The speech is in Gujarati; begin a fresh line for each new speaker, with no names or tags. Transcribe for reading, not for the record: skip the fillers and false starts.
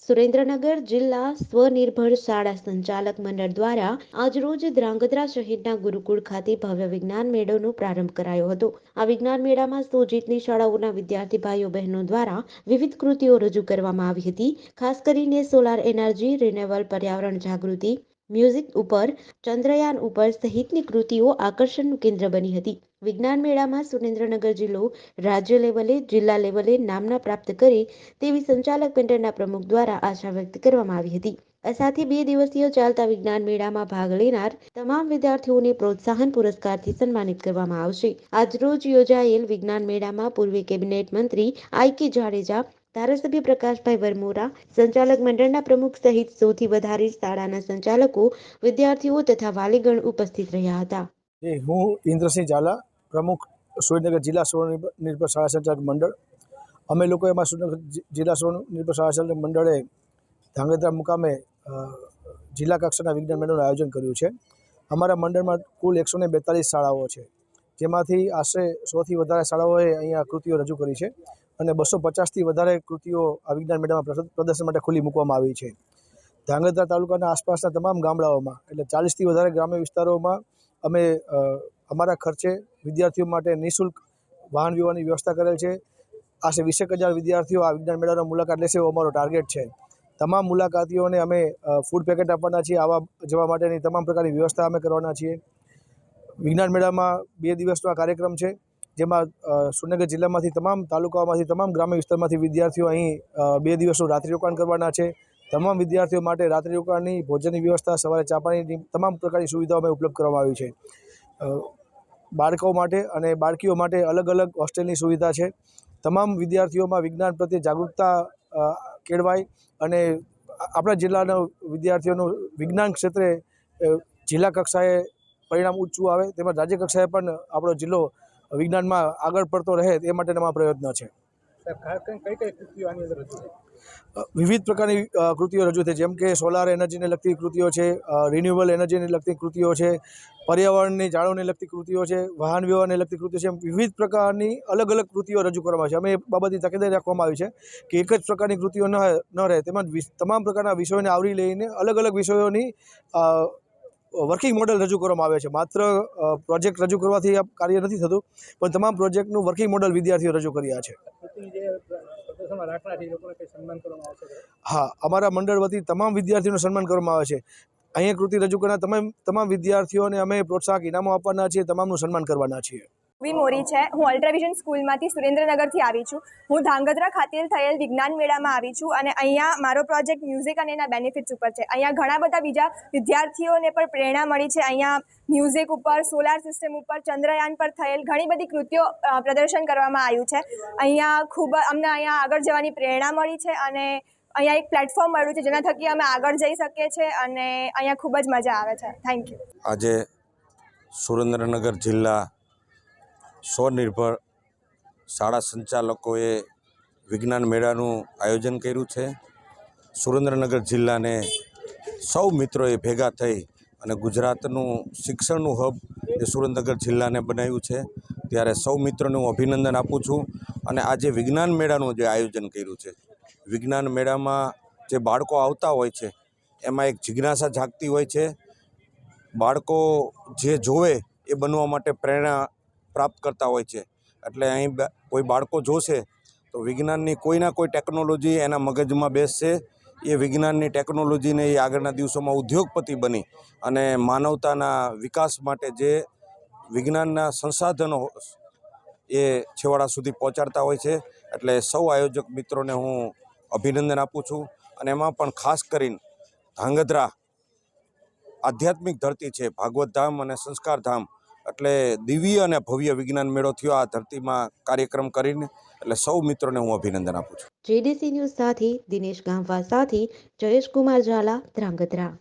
સુરેન્દ્રનગર જિલ્લા સ્વનિર્ભર શાળા સંચાલક મંડળ દ્વારા આજરોજ ધ્રાંગધ્રા શહેરના ગુરુકુળ ખાતે ભવ્ય વિજ્ઞાન મેળોનો પ્રારંભ કરાયો હતો। આ વિજ્ઞાન મેળામાં 100 જેટલી શાળાઓના વિદ્યાર્થી ભાઈઓ બહેનો દ્વારા વિવિધ કૃતિઓ રજૂ કરવામાં આવી હતી। ખાસ કરીને સોલાર એનર્જી, રિન્યુએબલ પર્યાવરણ જાગૃતિ, મ્યુઝિક ઉપર, ચંદ્રયાન ઉપર સહિતની કૃતિઓ આકર્ષણનું કેન્દ્ર બની હતી। વિજ્ઞાન મેળામાં સુરેન્દ્રનગર જિલ્લો રાજ્ય લેવલે, જિલ્લા લેવલે નામના પ્રાપ્ત કરે તેવી સંચાલક મંડળના પ્રમુખ દ્વારા આશા વ્યક્ત કરવામાં આવી હતી। આ સાથે 2 દિવસીય ચાલતા વિજ્ઞાન મેળામાં ભાગ લેનાર તમામ વિદ્યાર્થીઓને પ્રોત્સાહન પુરસ્કારથી સન્માનિત કરવામાં આવશે। આજરોજ યોજાયેલ વિજ્ઞાન મેળામાં પૂર્વ કેબિનેટ મંત્રી I.K. જાડેજા, ધારાસભ્ય પ્રકાશભાઈ વરમોરા, સંચાલક મંડળના પ્રમુખ સહિત 100 થી વધારે શાળાના સંચાલકો, વિદ્યાર્થીઓ તથા વાલીગણ ઉપસ્થિત રહ્યા હતા।
હું ઇન્દ્રસિંહ ઝાલા, પ્રમુખ સુરેન્દ્રનગર જિલ્લા સ્વનિર્ભર શાળા સંચાલક મંડળ। અમે લોકો એમાં સુરેન્દ્રનગર જિલ્લા સ્વનિર્ભર શાળા સંચાલક મંડળે ધ્રાંગધ્રા મુકામે જિલ્લા કક્ષાના વિજ્ઞાન મેળાનું આયોજન કર્યું છે। અમારા મંડળમાં કુલ 142 શાળાઓ છે, જેમાંથી આશરે 100થી વધારે શાળાઓએ અહીંયા કૃતિઓ રજૂ કરી છે અને 250થી વધારે કૃતિઓ આ વિજ્ઞાન મેળામાં પ્રદર્શન માટે ખુલ્લી મૂકવામાં આવી છે। ધ્રાંગધ્રા તાલુકાના આસપાસના તમામ ગામડાઓમાં એટલે 40થી વધારે ગ્રામ્ય વિસ્તારોમાં અમે અમારા ખર્ચે વિદ્યાર્થીઓ માટે નિઃશુલ્ક વાહન વ્યવહારની વ્યવસ્થા કરેલ છે। આશરે 20,000 વિદ્યાર્થીઓ આ વિજ્ઞાન મેળાનો મુલાકાત લેશે એવો અમારો ટાર્ગેટ છે। તમામ મુલાકાતીઓને અમે ફૂડ પેકેટ આપવાના છીએ, આવવા જવા માટેની તમામ પ્રકારની વ્યવસ્થા અમે કરવાના છીએ। વિજ્ઞાન મેળામાં 2 દિવસનો આ કાર્યક્રમ છે, જેમાં સુરેન્દ્રનગર જિલ્લામાંથી તમામ તાલુકાઓમાંથી તમામ ગ્રામ્ય વિસ્તારમાંથી વિદ્યાર્થીઓ અહીં 2 દિવસનું રાત્રિ રોકાણ કરવાના છે। તમામ વિદ્યાર્થીઓ માટે રાત્રિ રોકાણની, ભોજનની વ્યવસ્થા, સવારે ચા પાણીની તમામ પ્રકારની સુવિધાઓ અમે ઉપલબ્ધ કરવામાં આવી છે। બાળકો માટે અને બાળકીઓ માટે અલગ અલગ હોસ્ટેલની સુવિધા છે। તમામ વિદ્યાર્થીઓમાં વિજ્ઞાન પ્રત્યે જાગૃતતા કેળવાય અને આપણા જિલ્લાના વિદ્યાર્થીઓનું વિજ્ઞાન ક્ષેત્રે જિલ્લા કક્ષાએ પરિણામ ઊંચું આવે, તેમજ રાજ્ય કક્ષાએ પણ આપણો જિલ્લો વિજ્ઞાનમાં આગળ પડતો રહે એ માટેના પ્રયત્ન છે। વિવિધ પ્રકારની કૃતિઓ રજૂ થઈ, જેમ કે સોલાર એનર્જીને લગતી કૃતિઓ છે, રિન્યુએબલ એનર્જીને લગતી કૃતિઓ છે, પર્યાવરણની જાળવણીને લગતી કૃતિઓ છે, વાહન વ્યવહારને લગતી કૃતિઓ છે। વિવિધ પ્રકારની અલગ અલગ કૃતિઓ રજૂ કરવામાં આવે છે। અમે એ બાબતની તકેદારી રાખવામાં આવી છે કે એક જ પ્રકારની કૃતિઓ ન રહે, તેમજ તમામ પ્રકારના વિષયોને આવરી લઈને અલગ અલગ વિષયોની વર્કિંગ મોડેલ રજૂ કરવામાં આવે છે। માત્ર પ્રોજેક્ટ રજૂ કરવાથી આ કાર્ય નથી થતું, પણ તમામ પ્રોજેક્ટનું વર્કિંગ મોડેલ વિદ્યાર્થીઓ રજૂ કર્યા છે। હા, અમારા મંડળ વતી તમામ વિદ્યાર્થીઓનું સન્માન કરવામાં આવે છે। અહીંયા કૃતિ રજૂ કરનાર તમામ વિદ્યાર્થીઓને અમે પ્રોત્સાહક ઇનામો આપવાના છીએ, તમામનું સન્માન કરવાના છીએ।
મોરી છે। હું અલ્ટ્રાવિઝન સ્કૂલમાંથી સુરેન્દ્રનગરથી આવી છું। હું ધ્રાંગધ્રા ખાતે થયેલ વિજ્ઞાન મેળામાં આવી છું અને અહીંયા મારો પ્રોજેક્ટ મ્યુઝિક અને એના બેનિફિટ્સ ઉપર છે। અહીંયા ઘણા બધા બીજા વિદ્યાર્થીઓને પણ પ્રેરણા મળી છે। અહીંયા મ્યુઝિક ઉપર, સોલાર સિસ્ટમ ઉપર, ચંદ્રયાન પર થયેલ ઘણી બધી કૃતિઓ પ્રદર્શન કરવામાં આવ્યું છે। અહીંયા અમને અહીંયા આગળ જવાની પ્રેરણા મળી છે અને અહીંયા એક પ્લેટફોર્મ મળ્યું છે જેના થકી અમે આગળ જઈ શકીએ છીએ અને અહીંયા ખૂબ જ મજા આવે છે। Thank you.
આજે સુરેન્દ્રનગર જિલ્લા સ્વનિર્ભર શાળા સંચાલકોએ વિજ્ઞાન મેળાનું આયોજન કર્યું છે। સુરેન્દ્રનગર જિલ્લાને સૌ મિત્રોએ ભેગા થઈ અને ગુજરાતનું શિક્ષણનું હબ એ સુરેન્દ્રનગર જિલ્લાને બનાવ્યું છે, ત્યારે સૌ મિત્રોને હું અભિનંદન આપું છું। અને આજે વિજ્ઞાન મેળાનું જે આયોજન કર્યું છે, વિજ્ઞાન મેળામાં જે બાળકો આવતા હોય છે એમાં એક જિજ્ઞાસા જાગતી હોય છે। બાળકો જે જોવે એ બનવા માટે પ્રેરણા પ્રાપ્ત કરતા હોય છે। એટલે અહીં કોઈ બાળકો જોશે તો વિજ્ઞાનની કોઈના કોઈ ટેકનોલોજી એના મગજમાં બેસશે। એ વિજ્ઞાનની ટેકનોલોજીને એ આગળના દિવસોમાં ઉદ્યોગપતિ બની અને માનવતાના વિકાસ માટે જે વિજ્ઞાનના સંસાધનો એ છેવાડા સુધી પહોંચાડતા હોય છે। એટલે સૌ આયોજક મિત્રોને હું અભિનંદન આપું છું। અને એમાં પણ ખાસ કરીને ધ્રાંગધ્રા આધ્યાત્મિક ધરતી છે, ભાગવત ધામ અને સંસ્કાર ધામ, એટલે દિવ્ય અને ભવ્ય વિજ્ઞાન મેળો થયો આ ધરતીમાં કાર્યક્રમ કરીને, એટલે સૌ મિત્રોને હું અભિનંદન આપું છું।
JDC ન્યૂઝ સાથે દિનેશ ગામવા સાથે જયેશ કુમાર ઝાલા, ધ્રાંગધ્રા।